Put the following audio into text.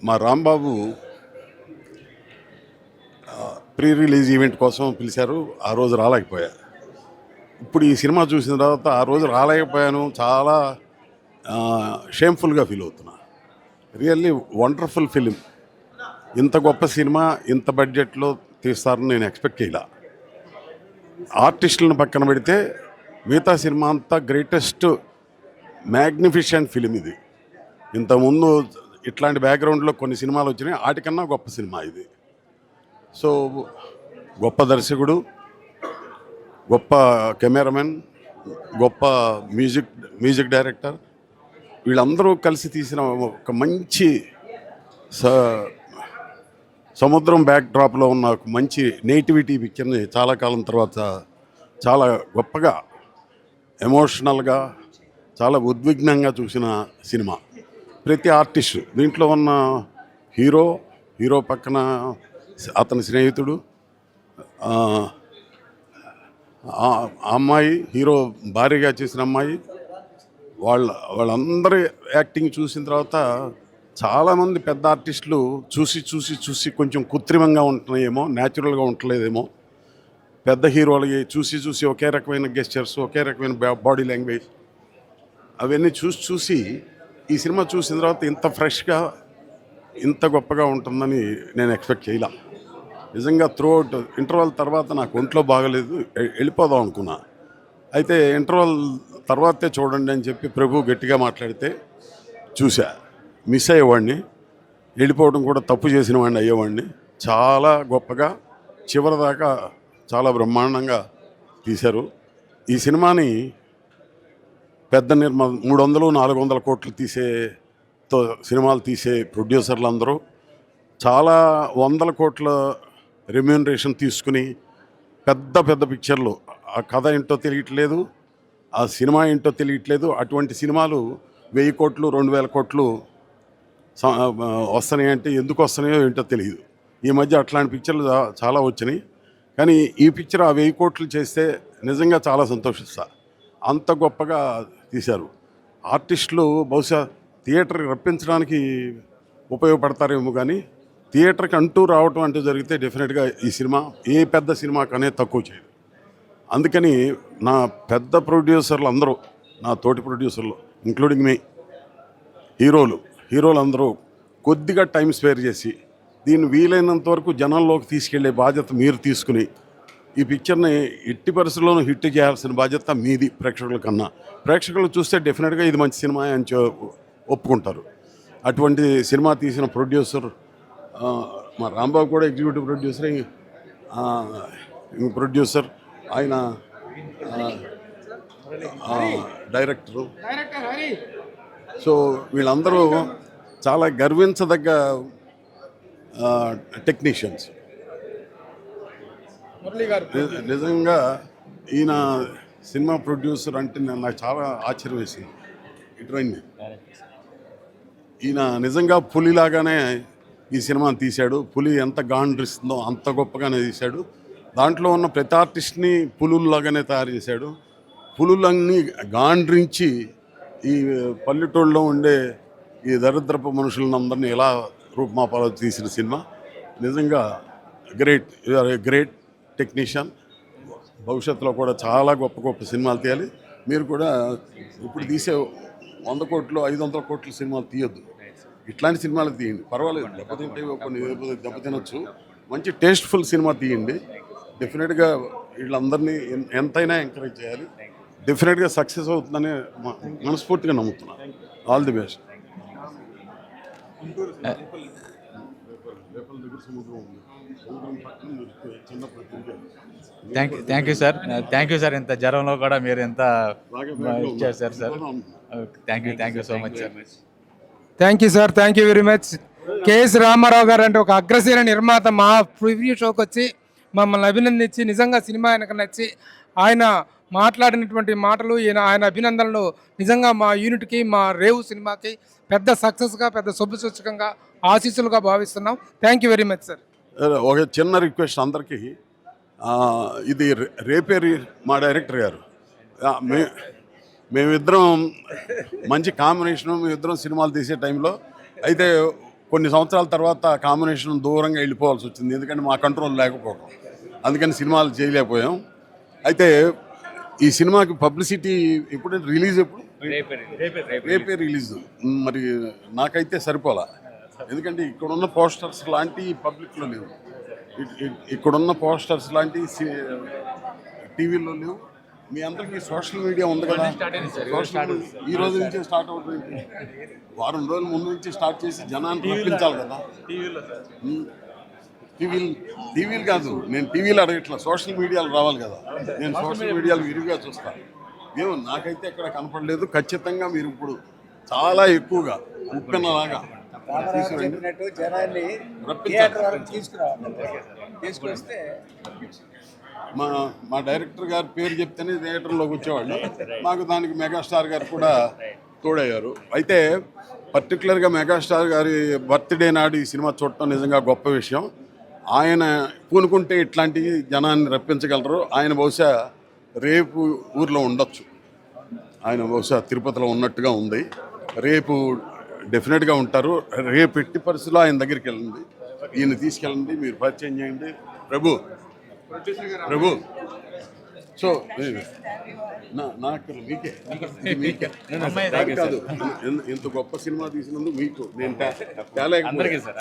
మా Rambabu pre release event కోసం పిలిచారు. ఆ రోజు రాలేకపోయా. ఇప్పుడు ఈ సినిమా చూసిన తర్వాత ఆ రోజు రాలేకపోయాను, చాలా షేమ్ఫుల్గా ఫీల్ అవుతున్నా. Really wonderful film. ఇంత గొప్ప సినిమా ఇంత బడ్జెట్లో తీస్తారని నేను ఎక్స్పెక్ట్ చేయలే. ఆర్టిస్టులను పక్కన పెడితే మిగతా సినిమా అంతా గ్రేటెస్ట్ మ్యాగ్నిఫిషెంట్ ఫిలిం ఇది. ఇంతకుముందు ఇట్లాంటి బ్యాక్గ్రౌండ్లో కొన్ని సినిమాలు వచ్చినాయి, వాటికన్నా గొప్ప సినిమా ఇది. సో గొప్ప దర్శకుడు, గొప్ప కెమెరామెన్, గొప్ప మ్యూజిక్ డైరెక్టర్, వీళ్ళందరూ కలిసి తీసిన ఒక మంచి సముద్రం బ్యాక్ డ్రాప్లో ఉన్న ఒక మంచి నేటివిటీ పిక్చర్ని చాలా కాలం తర్వాత చాలా గొప్పగా, ఎమోషనల్గా, చాలా ఉద్విగ్నంగా చూసిన సినిమా. ప్రతి ఆర్టిస్టు దీంట్లో ఉన్న హీరో పక్కన అతని స్నేహితుడు, అమ్మాయి, హీరో భార్యగా చేసిన అమ్మాయి, వాళ్ళందరి యాక్టింగ్ చూసిన తర్వాత చాలామంది పెద్ద ఆర్టిస్టులు చూసి కొంచెం కృత్రిమంగా ఉంటున్నాయేమో, న్యాచురల్గా ఉండలేదేమో. పెద్ద హీరోలకి చూసి ఒకే రకమైన గెస్చర్స్, ఒకే రకమైన బాడీ లాంగ్వేజ్, అవన్నీ చూసి ఈ సినిమా చూసిన తర్వాత ఇంత ఫ్రెష్గా, ఇంత గొప్పగా ఉంటుందని నేను ఎక్స్పెక్ట్ చేయలే. నిజంగా త్రూఅవుట్ ఇంటర్వల్ తర్వాత నాకు ఒంట్లో బాగలేదు, వెళ్ళిపోదాం అనుకున్నా. అయితే ఇంటర్వల్ తర్వాతే చూడండి అని చెప్పి ప్రభు గట్టిగా మాట్లాడితే చూసా. మిస్ అయ్యేవాడిని, వెళ్ళిపోవడం కూడా తప్పు చేసిన వాడిని అయ్యేవాడిని. చాలా గొప్పగా చివరిదాకా చాలా బ్రహ్మాండంగా తీశారు. ఈ సినిమాని పెద్ద 300-400 కోట్లు సినిమాలు తీసే ప్రొడ్యూసర్లు అందరూ చాలా 100 కోట్ల రెమ్యూనరేషన్ తీసుకుని పెద్ద పిక్చర్లు, ఆ కథ ఏంటో తెలియట్లేదు, ఆ సినిమా ఏంటో తెలియట్లేదు, అటువంటి సినిమాలు 1000 కోట్లు 2000 కోట్లు వస్తున్నాయి అంటే ఎందుకు వస్తున్నాయో ఏంటో తెలియదు. ఈ మధ్య అట్లాంటి పిక్చర్లు చాలా వచ్చినాయి, కానీ ఈ పిక్చర్ ఆ 1000 కోట్లు చేస్తే నిజంగా చాలా సంతోషిస్తా. అంత గొప్పగా తీశారు. ఆర్టిస్టులు బహుశా థియేటర్కి రప్పించడానికి ఉపయోగపడతారేమో, కానీ థియేటర్కి అంటూ రావటం అంటూ జరిగితే డెఫినెట్గా ఈ సినిమా ఏ పెద్ద సినిమాకనే తక్కువ చేయదు. అందుకని నా పెద్ద ప్రొడ్యూసర్లు అందరూ, నా తోటి ప్రొడ్యూసర్లు ఇంక్లూడింగ్ మీ హీరోలు అందరూ కొద్దిగా టైం స్పేర్ చేసి దీన్ని వీలైనంత వరకు జనాల్లోకి తీసుకెళ్లే బాధ్యత మీరు తీసుకుని ఈ పిక్చర్ని ఎట్టి పరిస్థితుల్లోనూ హిట్ చేయాల్సిన బాధ్యత మీది. ప్రేక్షకులు చూస్తే డెఫినెట్గా ఇది మంచి సినిమా అని ఒప్పుకుంటారు. అటువంటి సినిమా తీసిన ప్రొడ్యూసర్ మా రాంబాబు కూడా ఎగ్జిక్యూటివ్ ప్రొడ్యూసర్, ఆయన డైరెక్టరు. సో వీళ్ళందరూ చాలా గర్వించదగ్గ టెక్నీషియన్స్. నిజంగా ఈయన సినిమా ప్రొడ్యూసర్ అంటే నాకు చాలా ఆశ్చర్యం వేసింది. ఇటువంటి ఈయన నిజంగా పులిలాగానే ఈ సినిమాని తీశాడు. పులి ఎంత గాండ్రిస్తుందో అంత గొప్పగానే తీశాడు. దాంట్లో ఉన్న ప్రతి ఆర్టిస్ట్ని పులుల్లాగానే తయారు చేశాడు. పులులన్నీ గాండ్రించి ఈ పల్లెటూళ్ళలో ఉండే ఈ దరిద్రపు మనుషులందరినీ ఎలా రూపుమాపాలో తీసిన సినిమా. నిజంగా గ్రేట్ టెక్నీషియన్. భవిష్యత్తులో కూడా చాలా గొప్ప సినిమాలు తీయాలి. మీరు కూడా ఇప్పుడు తీసే 100 కోట్లు 500 కోట్ల సినిమాలు తీయొద్దు, ఇట్లాంటి సినిమాలు తీయండి. పర్వాలేదు, దెబ్బతింటే కొన్ని దెబ్బతినొచ్చు, మంచి టేస్ట్ఫుల్ సినిమా తీయండి. డెఫినెట్గా వీళ్ళందరినీ ఎంతైనా ఎంకరేజ్ చేయాలి. డెఫినెట్గా సక్సెస్ అవుతుందని మనస్ఫూర్తిగా నమ్ముతున్నాను. All the best. Thank you sir. ఇంత జ్వరంలో కూడా మీరు ఎంత చేశారు sir. Thank you so much sir. Thank you very much. KS Ramarao గారు అంటే ఒక అగ్రశీల నిర్మాత మా ప్రివ్యూ షోకి వచ్చి మమ్మల్ని అభినందించి, నిజంగా సినిమా ఆయనకు నచ్చి ఆయన మాట్లాడినటువంటి మాటలు, ఆయన అభినందనలు నిజంగా మా యూనిట్కి, మా రేవు సినిమాకి పెద్ద సక్సెస్గా, పెద్ద శుభసూచకంగా, ఆశీస్సులుగా భావిస్తున్నాం. Thank you very much sir. ఒక చిన్న రిక్వెస్ట్ అందరికీ, ఇది రేపే మా డైరెక్టర్ గారు, మేమిద్దరం మంచి కాంబినేషను. మేమిద్దరం సినిమాలు తీసే టైంలో అయితే కొన్ని సంవత్సరాల తర్వాత కాంబినేషన్ దూరంగా వెళ్ళిపోవాల్సి వచ్చింది, ఎందుకంటే మా కంట్రోల్ లేకపోవడం. అందుకని సినిమాలు చేయలేకపోయాం. అయితే ఈ సినిమాకి పబ్లిసిటీ ఎప్పుడంటే రిలీజ్ ఎప్పుడు? రేపే రిలీజ్. మరి నాకైతే సరిపోలా, ఎందుకంటే ఇక్కడున్న పోస్టర్స్ లాంటి పబ్లిక్లో లేవు, ఇక్కడున్న పోస్టర్స్ లాంటి టీవీలో లేవు. మీ అందరికీ సోషల్ మీడియా ఉంది కదా, ఈ రోజు నుంచే స్టార్ట్ అవుతుంది. వారం రోజుల ముందు నుంచి స్టార్ట్ చేసి జనాన్ని రప్పించాలి కదా. టీవీలు కాదు, నేను టీవీలో అడగట్లా, సోషల్ మీడియాలో రావాలి కదా. నేను సోషల్ మీడియాలో విరివిగా చూస్తాను. ఏమో నాకైతే ఎక్కడ కనపడలేదు. ఖచ్చితంగా మీరు ఇప్పుడు చాలా ఎక్కువగా ఉప్పెనలాగా చెప్పినట్టు జనాన్ని తీసుకొస్తే మా డైరెక్టర్ గారి పేరు చెప్తేనే థియేటర్లోకి వచ్చేవాళ్ళు. మాకు దానికి మెగాస్టార్ గారు కూడా తోడయ్యారు. అయితే పర్టికులర్గా మెగాస్టార్ గారి బర్త్డే నాడు ఈ సినిమా చూడటం నిజంగా గొప్ప విషయం. ఆయన పూనుకుంటే ఇట్లాంటి జనాన్ని రప్పించగలరు. ఆయన బహుశా రేపు ఊర్లో ఉండొచ్చు, ఆయన బహుశా తిరుపతిలో ఉన్నట్టుగా ఉంది. రేపు డెఫినెట్గా ఉంటారు. రేపు ఎట్టి పరిస్థితుల్లో ఆయన దగ్గరికి వెళ్ళండి, ఈయన తీసుకెళ్ళండి, మీరు పరిచయం చేయండి. ప్రభు సో నాకు మీకే కాదు, ఇంత గొప్ప సినిమా తీసినందుకు మీకు నేను తేలేకపోయాను.